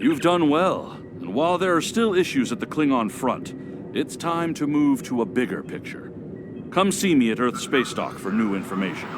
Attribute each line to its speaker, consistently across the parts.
Speaker 1: You've done well, and while there are still issues at the Klingon front, it's time to move to a bigger picture. Come see me at Earth Space Dock for new information.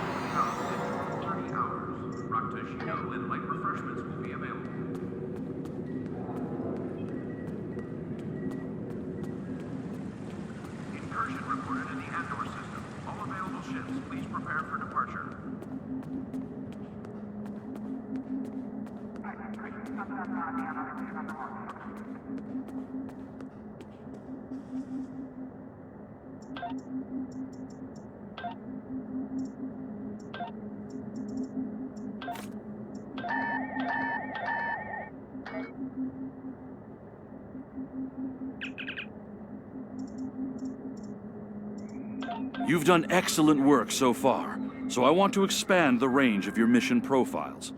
Speaker 1: You've done excellent work so far, so I want to expand the range of your mission profiles.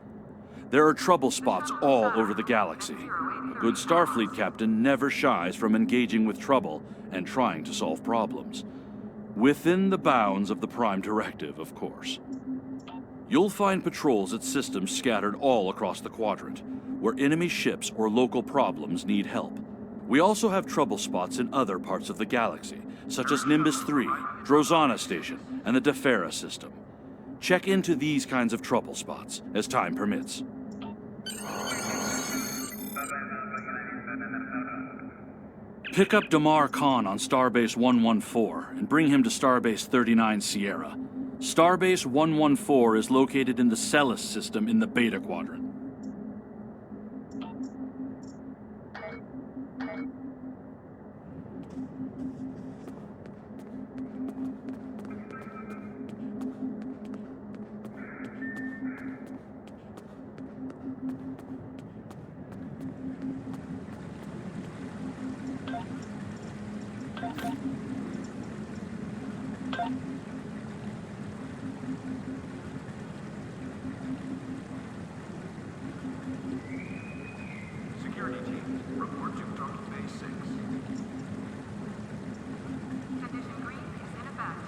Speaker 1: There are trouble spots all over the galaxy. A good Starfleet captain never shies from engaging with trouble and trying to solve problems. Within the bounds of the Prime Directive, of course. You'll find patrols at systems scattered all across the quadrant, where enemy ships or local problems need help. We also have trouble spots in other parts of the galaxy, such as Nimbus 3, Drozana Station, and the Defera system. Check into these kinds of trouble spots, as time permits. Pick up Damar Khan on Starbase 114 and bring him to Starbase 39 Sierra. Starbase 114 is located in the Celis system in the Beta Quadrant.
Speaker 2: Security team, report to Docking Bay 6. Condition green is in effect.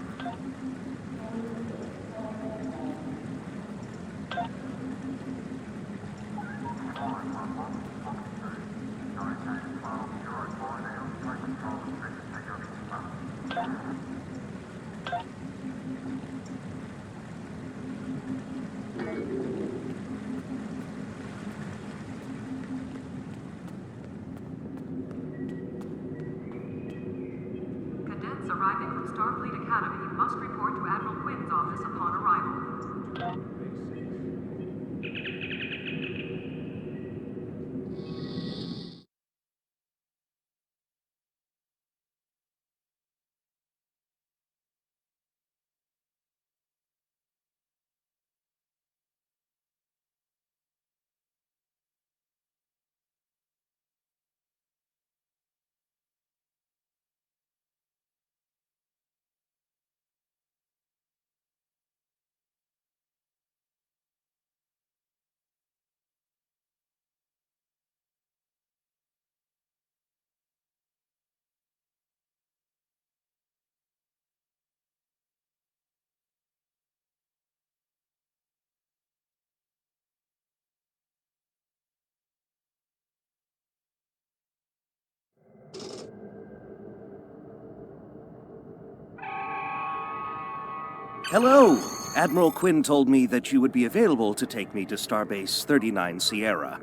Speaker 2: Cadets arriving from Starfleet Academy must report to Admiral Quinn's office upon arrival.
Speaker 3: Hello! Admiral Quinn told me that you would be available to take me to Starbase 39 Sierra.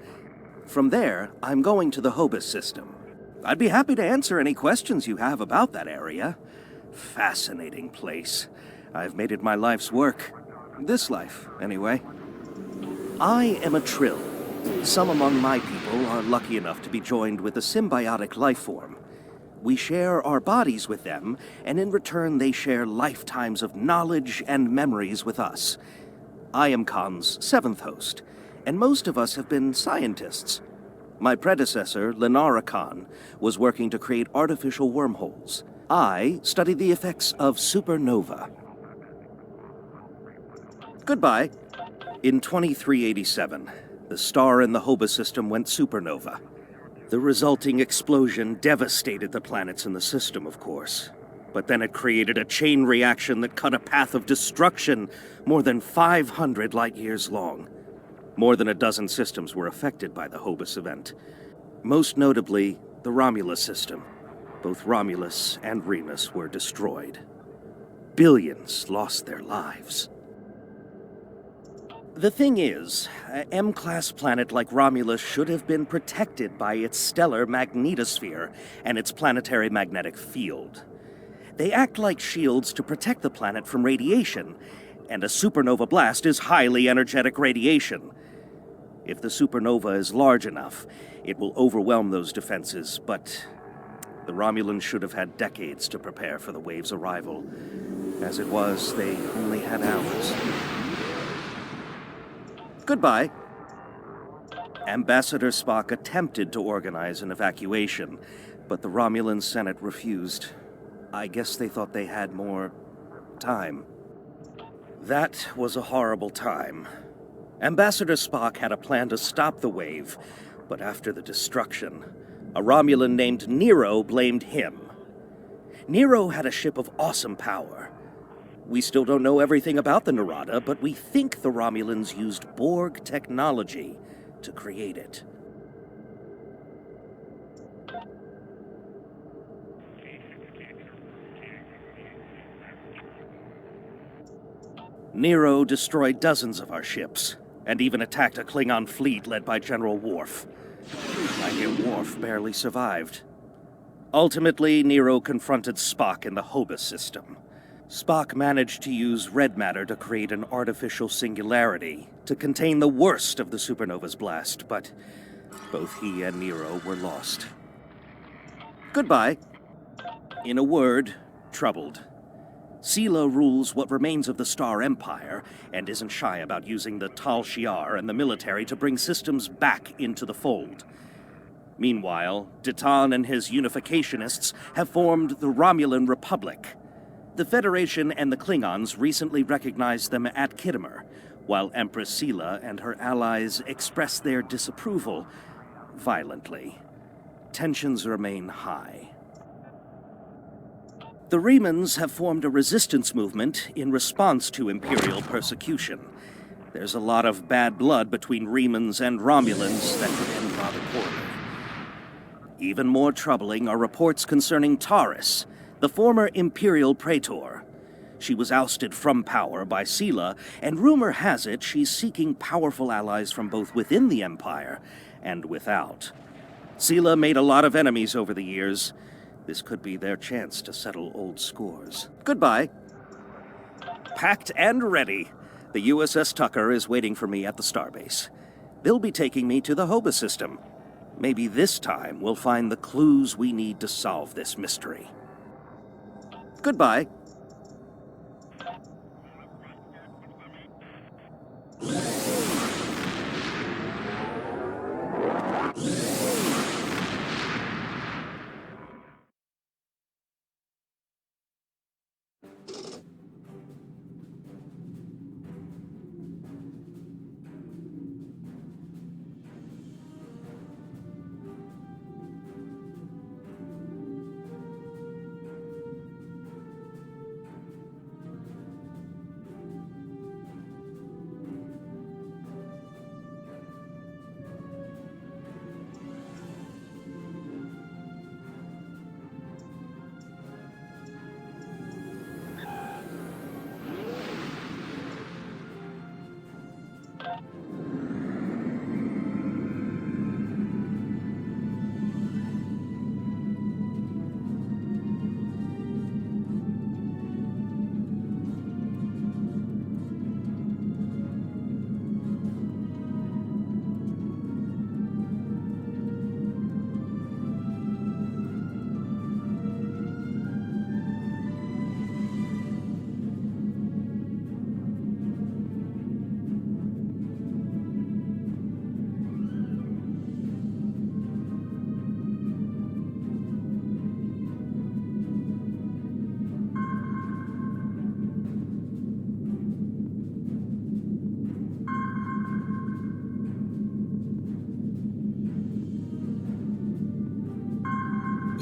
Speaker 3: From there, I'm going to the Hobus system. I'd be happy to answer any questions you have about that area. Fascinating place. I've made it my life's work. This life, anyway. I am a Trill. Some among my people are lucky enough to be joined with a symbiotic life form. We share our bodies with them, and in return they share lifetimes of knowledge and memories with us. I am Khan's 7th host, and most of us have been scientists. My predecessor, Lenara Khan, was working to create artificial wormholes. I studied the effects of supernova. Goodbye. In 2387, the star in the Hobus system went supernova. The resulting explosion devastated the planets in the system, of course. But then it created a chain reaction that cut a path of destruction more than 500 light years long. More than a dozen systems were affected by the Hobus event. Most notably, the Romulus system. Both Romulus and Remus were destroyed. Billions lost their lives. The thing is, an M-class planet like Romulus should have been protected by its stellar magnetosphere and its planetary magnetic field. They act like shields to protect the planet from radiation, and a supernova blast is highly energetic radiation. If the supernova is large enough, it will overwhelm those defenses, but the Romulans should have had decades to prepare for the wave's arrival. As it was, they only had hours. Goodbye. Ambassador Spock attempted to organize an evacuation, but the Romulan Senate refused. I guess they thought they had more time. That was a horrible time. Ambassador Spock had a plan to stop the wave, but after the destruction, a Romulan named Nero blamed him. Nero had a ship of awesome power. We still don't know everything about the Narada, but we think the Romulans used Borg technology to create it. Nero destroyed dozens of our ships, and even attacked a Klingon fleet led by General Worf. I hear Worf barely survived. Ultimately, Nero confronted Spock in the Hobus system. Spock managed to use red matter to create an artificial singularity to contain the worst of the supernova's blast, but both he and Nero were lost. Goodbye. In a word, troubled. Sela rules what remains of the Star Empire and isn't shy about using the Tal Shiar and the military to bring systems back into the fold. Meanwhile, Ditan and his unificationists have formed the Romulan Republic. The Federation and the Klingons recently recognized them at Khitomer, while Empress Sela and her allies express their disapproval violently. Tensions remain high. The Remans have formed a resistance movement in response to Imperial persecution. There's a lot of bad blood between Remans and Romulans that could end rather poorly. Even more troubling are reports concerning Taurus, the former Imperial Praetor. She was ousted from power by Sela, and rumor has it she's seeking powerful allies from both within the Empire and without. Sela made a lot of enemies over the years. This could be their chance to settle old scores. Goodbye. Packed and ready. The USS Tucker is waiting for me at the starbase. They'll be taking me to the Hobus system. Maybe this time we'll find the clues we need to solve this mystery. Goodbye.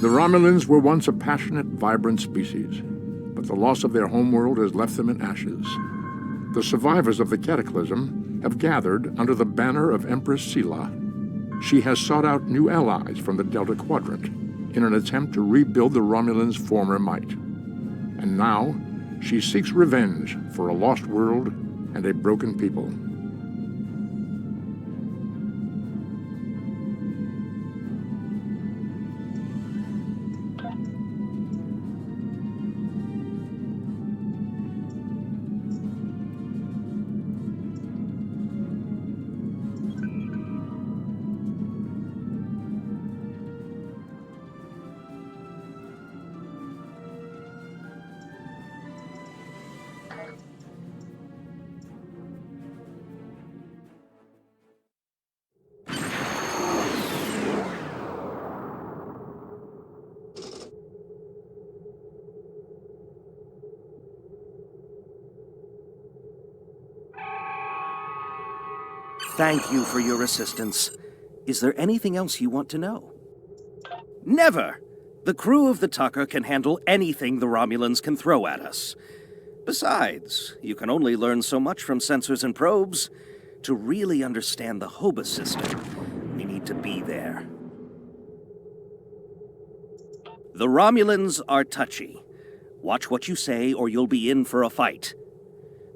Speaker 4: The Romulans were once a passionate, vibrant species, but the loss of their homeworld has left them in ashes. The survivors of the cataclysm have gathered under the banner of Empress Sela. She has sought out new allies from the Delta Quadrant in an attempt to rebuild the Romulans' former might. And now, she seeks revenge for a lost world and a broken people.
Speaker 3: Thank you for your assistance. Is there anything else you want to know? Never! The crew of the Tucker can handle anything the Romulans can throw at us. Besides, you can only learn so much from sensors and probes. To really understand the Hobus system, we need to be there. The Romulans are touchy. Watch what you say or you'll be in for a fight.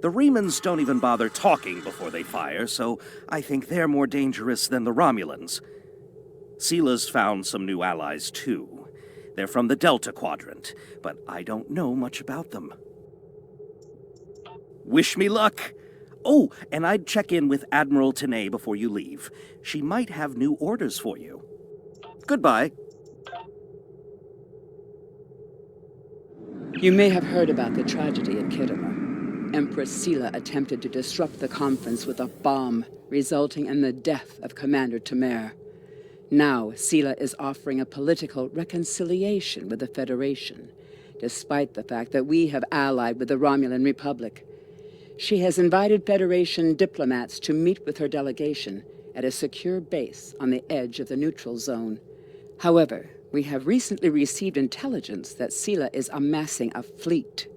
Speaker 3: The Remans don't even bother talking before they fire, so I think they're more dangerous than the Romulans. Sila's found some new allies, too. They're from the Delta Quadrant, but I don't know much about them. Wish me luck! Oh, and I'd check in with Admiral Tenay before you leave. She might have new orders for you. Goodbye.
Speaker 5: You may have heard about the tragedy at Khitomer. Empress Sila attempted to disrupt the conference with a bomb, resulting in the death of Commander Temer. Now, Sila is offering a political reconciliation with the Federation, despite the fact that we have allied with the Romulan Republic. She has invited Federation diplomats to meet with her delegation at a secure base on the edge of the neutral zone. However, we have recently received intelligence that Sila is amassing a fleet.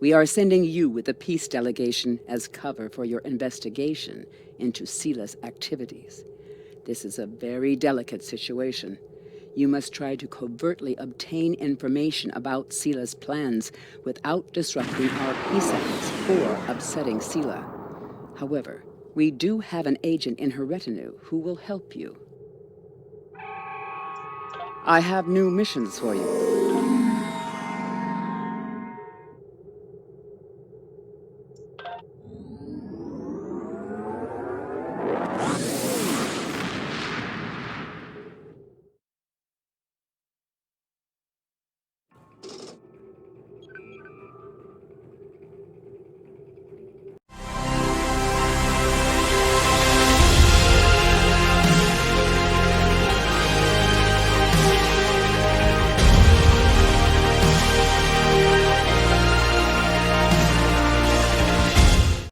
Speaker 5: We are sending you with the peace delegation as cover for your investigation into Sila's activities. This is a very delicate situation. You must try to covertly obtain information about Sila's plans without disrupting our peace efforts or upsetting Sila. However, we do have an agent in her retinue who will help you. I have new missions for you.